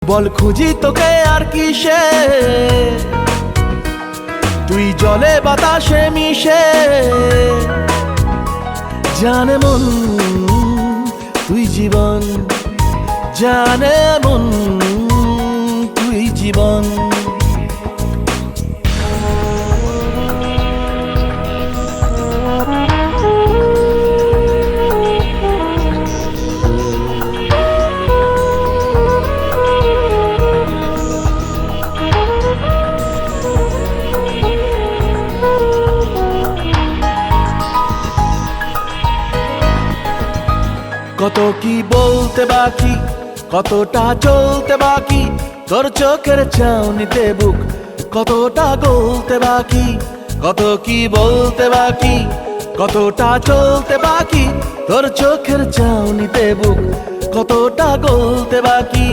বল খুঁজি তোকে আর কিসে, তুই জলে বাতাসে মিশে। জানে মন তুই জীবন, জানে মন তুই জীবন। কত কি বলতে বাকি, কতটা চলতে বাকি, তোর চোখের চাউনিতে বুক কতটা গলতে বাকি। কত কি বলতে বাকি, কতটা চলতে বাকি, তোর চোখের চাউনিতে বুক কতটা গলতে বাকি।